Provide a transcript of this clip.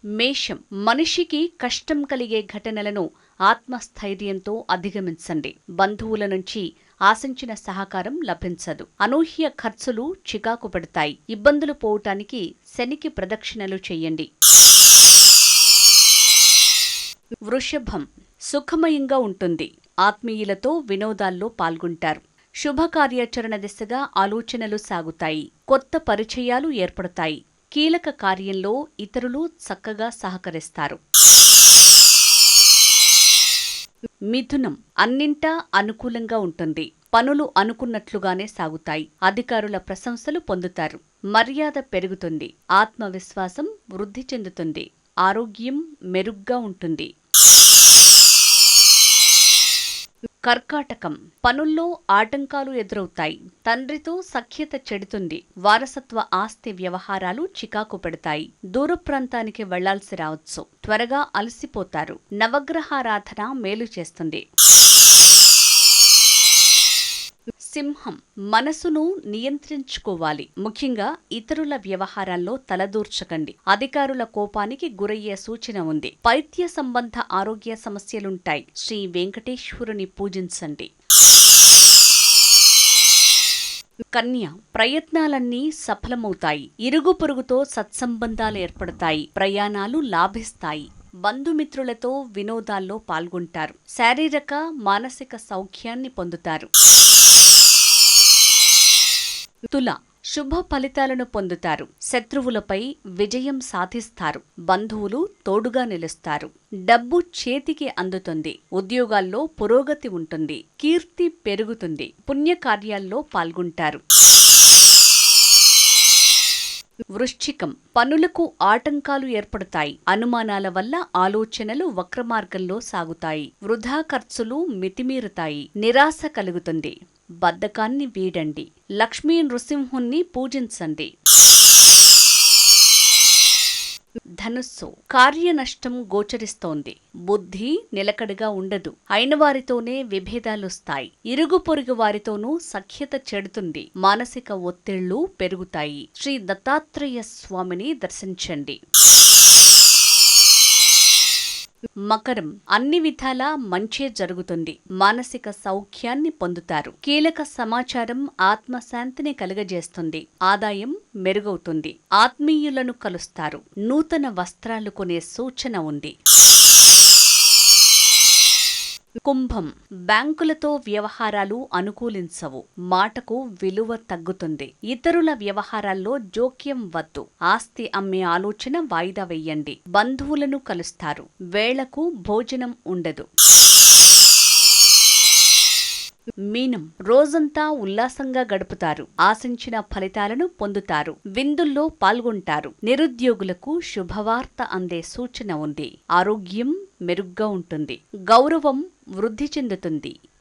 మేషం, మనిషికి కష్టం కలిగే ఘటనలను ఆత్మస్థైర్యంతో అధిగమించండి. బంధువుల నుంచి ఆశించిన సహకారం లభించదు. అనూహ్య ఖర్చులు చికాకు పెడతాయి. ఇబ్బందులు పోవటానికి శనికి ప్రదక్షిణలు చెయ్యండి. వృషభం, సుఖమయంగా ఉంటుంది. ఆత్మీయులతో వినోదాల్లో పాల్గొంటారు. శుభకార్యాచరణ దిశగా ఆలోచనలు సాగుతాయి. కొత్త పరిచయాలు ఏర్పడతాయి. కీలక కార్యంలో ఇతరులు చక్కగా సహకరిస్తారు. మిథునం, అన్నింటా అనుకూలంగా ఉంటుంది. పనులు అనుకున్నట్లుగానే సాగుతాయి. అధికారుల ప్రశంసలు పొందుతారు. మర్యాద పెరుగుతుంది. ఆత్మవిశ్వాసం వృద్ధి చెందుతుంది. ఆరోగ్యం మెరుగ్గా ఉంటుంది. కర్కాటకం, పనుల్లో ఆటంకాలు ఎదురవుతాయి. తండ్రితో సఖ్యత చెడుతుంది. వారసత్వ ఆస్తి వ్యవహారాలు చికాకు పెడతాయి. దూర ప్రాంతానికి వెళ్లాల్సి రావచ్చు. త్వరగా అలసిపోతారు. నవగ్రహారాధన మేలు చేస్తుంది. సింహం, మనసును నియంత్రించుకోవాలి. ముఖ్యంగా ఇతరుల వ్యవహారాల్లో తలదూర్చకండి. అధికారుల కోపానికి గురయ్యే సూచన ఉంది. పైత్య సంబంధ ఆరోగ్య సమస్యలుంటాయి. శ్రీ వెంకటేశ్వరుని పూజించండి. కన్య, ప్రయత్నాలన్నీ సఫలమవుతాయి. ఇరుగు పొరుగుతో సత్సంబంధాలు ఏర్పడతాయి. ప్రయాణాలు లాభిస్తాయి. బంధుమిత్రులతో వినోదాల్లో పాల్గొంటారు. శారీరక మానసిక సౌఖ్యాన్ని పొందుతారు. తుల, శుభ ఫలితాలను పొందుతారు. శత్రువులపై విజయం సాధిస్తారు. బంధువులు తోడుగా నిలుస్తారు. డబ్బు చేతికి అందుతుంది. ఉద్యోగాల్లో పురోగతి ఉంటుంది. కీర్తి పెరుగుతుంది. పుణ్యకార్యాల్లో పాల్గొంటారు. వృశ్చికం, పనులకు ఆటంకాలు ఏర్పడతాయి. అనుమానాల వల్ల ఆలోచనలు వక్రమార్గంలో సాగుతాయి. వృధా ఖర్చులు మితిమీరుతాయి. నిరాశ కలుగుతుంది. బద్ధకాన్ని వీడండి. లక్ష్మీ నృసింహుణ్ణి పూజించండి. ధనుస్సు, కార్యనష్టం గోచరిస్తోంది. బుద్ధి నిలకడగా ఉండదు. అయిన వారితోనే విభేదాలొస్తాయి. ఇరుగు పొరుగు వారితోనూ సఖ్యత చెడుతుంది. మానసిక ఒత్తిళ్లు పెరుగుతాయి. శ్రీ దత్తాత్రేయ స్వామిని దర్శించండి. మకరం, అన్ని విధాలా మంచే జరుగుతుంది. మానసిక సౌఖ్యాన్ని పొందుతారు. కీలక సమాచారం ఆత్మశాంతిని కలుగజేస్తుంది. ఆదాయం మెరుగవుతుంది. ఆత్మీయులను కలుస్తారు. నూతన వస్త్రాలు కొనే సూచన ఉంది. కుంభం, బ్యాంకులతో వ్యవహారాలు అనుకూలించవు. మాటకు విలువ తగ్గుతుంది. ఇతరుల వ్యవహారాల్లో జోక్యం వద్దు. ఆస్తి అమ్మే ఆలోచన వాయిదా వెయ్యండి. బంధువులను కలుస్తారు. వేళకు భోజనం ఉండదు. మీనం, రోజంతా ఉల్లాసంగా గడుపుతారు. ఆశించిన ఫలితాలను పొందుతారు. విందుల్లో పాల్గొంటారు. నిరుద్యోగులకు శుభవార్త అందే సూచన ఉంది. ఆరోగ్యం మెరుగ్గా ఉంటుంది. గౌరవం వృద్ధి చెందుతుంది.